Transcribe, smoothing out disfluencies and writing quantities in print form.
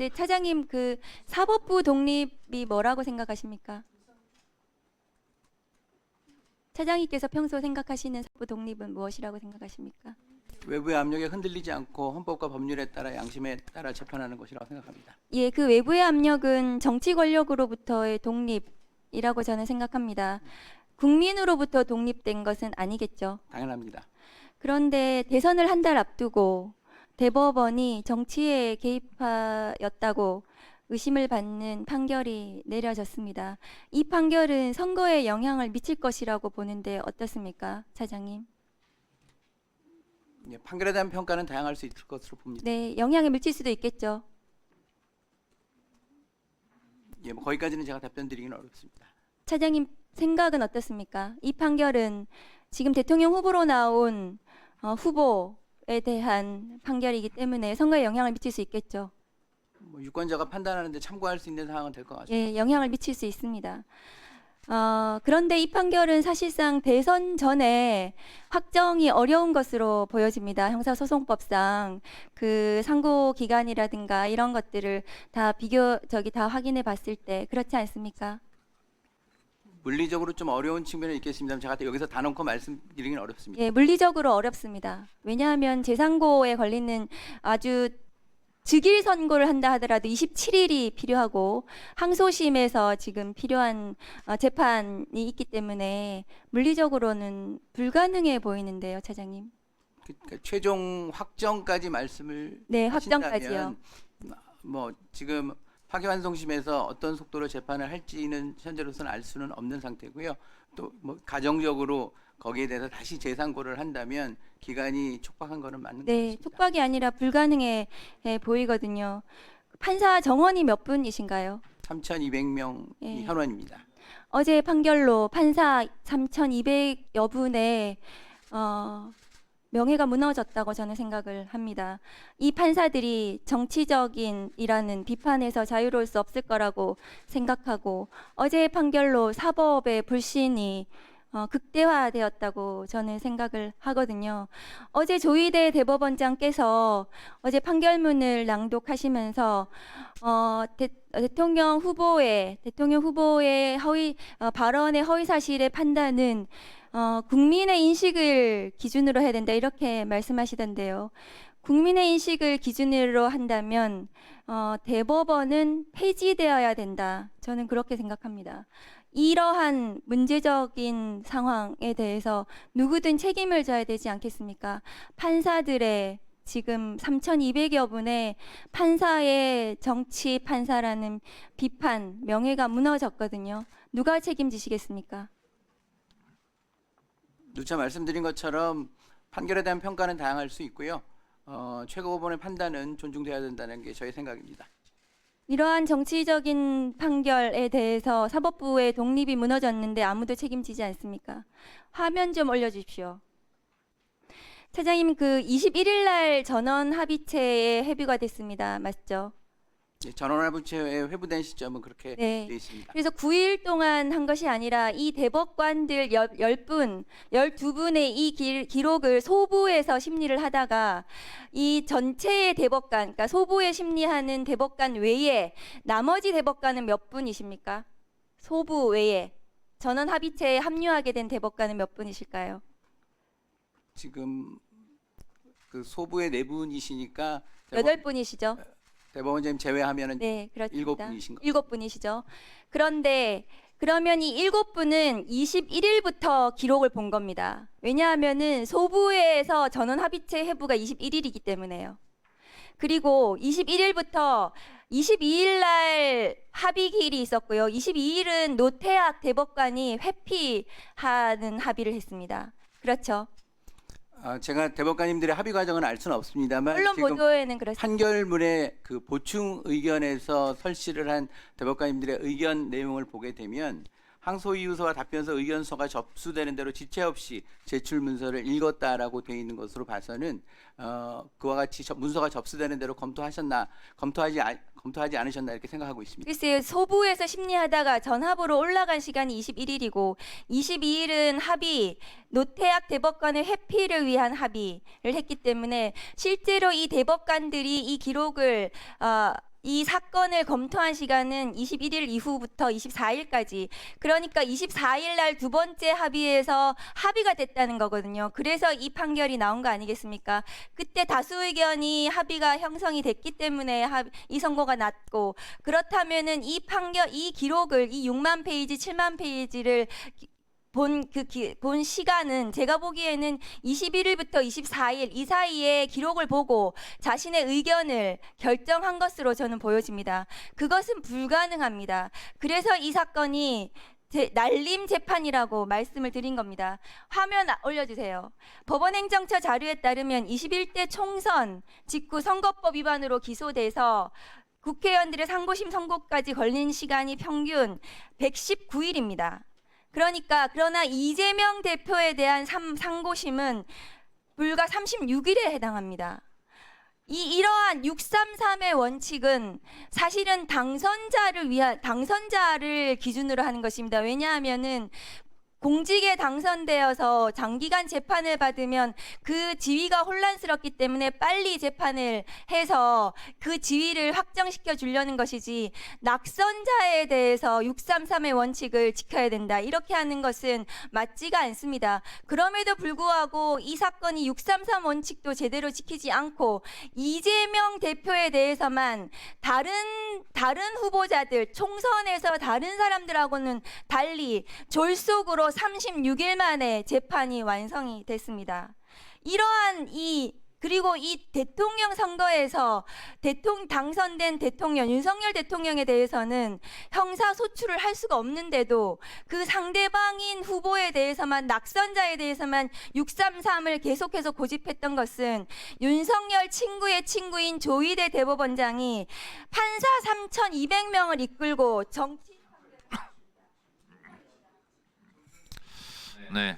네, 차장님 그 사법부 독립이 뭐라고 생각하십니까? 차장님께서 평소 생각하시는 사법부 독립은 무엇이라고 생각하십니까? 외부의 압력에 흔들리지 않고 헌법과 법률에 따라 양심에 따라 재판하는 것이라고 생각합니다. 예, 그 외부의 압력은 정치 권력으로부터의 독립이라고 저는 생각합니다. 국민으로부터 독립된 것은 아니겠죠. 당연합니다. 그런데 대선을 한 달 앞두고 대법원이 정치에 개입하였다고 의심을 받는 판결이 내려졌습니다. 이 판결은 선거에 영향을 미칠 것이라고 보는데 어떻습니까, 차장님? 예, 판결에 대한 평가는 다양할 수 있을 것으로 봅니다. 네, 영향을 미칠 수도 있겠죠. 예, 뭐 거기까지는 제가 답변드리기는 어렵습니다. 차장님 생각은 어떻습니까? 이 판결은 지금 대통령 후보로 나온 후보에 대한 판결이기 때문에 선거에 영향을 미칠 수 있겠죠. 뭐 유권자가 판단하는데 참고할 수 있는 상황은 될 것 같습니다. 예, 영향을 미칠 수 있습니다. 그런데 이 판결은 사실상 대선 전에 확정이 어려운 것으로 보여집니다. 형사소송법상 그 상고 기간이라든가 이런 것들을 다 다 확인해 봤을 때 그렇지 않습니까? 물리적으로 좀 어려운 측면은 있겠습니다만 제가 여기서 다 놓고 말씀드리기는 어렵습니다. 예, 물리적으로 어렵습니다. 왜냐하면 재상고에 걸리는 아주 즉일 선고를 한다 하더라도 27일이 필요하고 항소심에서 지금 필요한 재판이 있기 때문에 물리적으로는 불가능해 보이는데요, 차장님. 그러니까 최종 확정까지 말씀을 네, 하신다면 확정까지요. 뭐 지금 파기환송심에서 어떤 속도로 재판을 할지는 현재로서는 알 수는 없는 상태고요. 또 뭐 가정적으로 거기에 대해서 다시 재상고를 한다면 기간이 촉박한 거는 맞는 것 네, 같습니다. 촉박이 아니라 불가능해 보이거든요. 판사 정원이 몇 분이신가요? 3,200명이 예. 현원입니다. 어제 판결로 판사 3,200여 분의 명예가 무너졌다고 저는 생각을 합니다. 이 판사들이 정치적인이라는 비판에서 자유로울 수 없을 거라고 생각하고 어제의 판결로 사법의 불신이 극대화되었다고 저는 생각을 하거든요. 어제 조희대 대법원장께서 어제 판결문을 낭독하시면서 대통령 후보의 발언의 허위 사실의 판단은 국민의 인식을 기준으로 해야 된다 이렇게 말씀하시던데요. 국민의 인식을 기준으로 한다면 대법원은 폐지되어야 된다. 저는 그렇게 생각합니다. 이러한 문제적인 상황에 대해서 누구든 책임을 져야 되지 않겠습니까? 판사들의 지금 3,200여 분의 판사의 정치 판사라는 비판, 명예가 무너졌거든요. 누가 책임지시겠습니까? 누차 말씀드린 것처럼 판결에 대한 평가는 다양할 수 있고요. 최고법원의 판단은 존중돼야 된다는 게 저의 생각입니다. 이러한 정치적인 판결에 대해서 사법부의 독립이 무너졌는데 아무도 책임지지 않습니까? 화면 좀 올려주십시오. 차장님, 그 21일 날 전원 합의체에 회부가 됐습니다. 맞죠? 예, 전원합의체에 회부된 시점은 그렇게 네. 되어 있습니다. 그래서 9일 동안 한 것이 아니라 이 대법관들 10분, 12분의 이 기록을 소부에서 심리를 하다가 이 전체의 대법관, 그러니까 소부에 심리하는 대법관 외에 나머지 대법관은 몇 분이십니까? 소부 외에 전원 합의체에 합류하게 된 대법관은 몇 분이실까요? 지금 그 소부의 네 분이시니까 8분이시죠? 대법원장님 제외하면은 네, 그렇습니다. 7분이신 거. 7분이시죠. 그런데 그러면 이 7분은 21일부터 기록을 본 겁니다. 왜냐하면은 소부에서 전원 합의체 회부가 21일이기 때문에요. 그리고 21일부터 22일 날 합의기일이 있었고요. 22일은 노태학 대법관이 회피하는 합의를 했습니다. 그렇죠. 제가 대법관님들의 합의 과정은 알 수는 없습니다만 언론 지금 보도에는 그렇습니다. 판결문의 그 보충 의견에서 설치를 한 대법관님들의 의견 내용을 보게 되면 항소 이유서와 답변서 의견서가 접수되는 대로 지체 없이 제출 문서를 읽었다라고 되어 있는 것으로 봐서는 그와 같이 문서가 접수되는 대로 검토하지 않으셨나 이렇게 생각하고 있습니다. 글쎄요, 소부에서 심리하다가 전합으로 올라간 시간이 21일이고 22일은 합의, 노태학 대법관의 회피를 위한 합의를 했기 때문에 실제로 이 대법관들이 이 기록을 이 사건을 검토한 시간은 21일 이후부터 24일까지. 그러니까 24일 날 두 번째 합의에서 합의가 됐다는 거거든요. 그래서 이 판결이 나온 거 아니겠습니까? 그때 다수 의견이 합의가 형성이 됐기 때문에 이 선고가 났고, 그렇다면은 이 판결, 이 기록을, 이 6만 페이지, 7만 페이지를 본 시간은 제가 보기에는 21일부터 24일 이 사이에 기록을 보고 자신의 의견을 결정한 것으로 저는 보여집니다. 그것은 불가능합니다. 그래서 이 사건이 날림 재판이라고 말씀을 드린 겁니다. 화면 올려주세요. 법원행정처 자료에 따르면 21대 총선 직후 선거법 위반으로 기소돼서 국회의원들의 상고심 선고까지 걸린 시간이 평균 119일입니다. 그러나 이재명 대표에 대한 상고심은 불과 36일에 해당합니다. 이러한 633의 원칙은 사실은 당선자를 기준으로 하는 것입니다. 왜냐하면은 공직에 당선되어서 장기간 재판을 받으면 그 지위가 혼란스럽기 때문에 빨리 재판을 해서 그 지위를 확정시켜 주려는 것이지, 낙선자에 대해서 633의 원칙을 지켜야 된다 이렇게 하는 것은 맞지가 않습니다. 그럼에도 불구하고 이 사건이 633 원칙도 제대로 지키지 않고 이재명 대표에 대해서만 다른 후보자들, 총선에서 다른 사람들하고는 달리 졸속으로 36일 만에 재판이 완성이 됐습니다. 그리고 이 대통령 선거에서 당선된 대통령 윤석열 대통령에 대해서는 형사 소추를 할 수가 없는데도 그 상대방인 후보에 대해서만, 낙선자에 대해서만 633을 계속해서 고집했던 것은 윤석열 친구의 친구인 조희대 대법원장이 판사 3,200명을 이끌고 정치 네.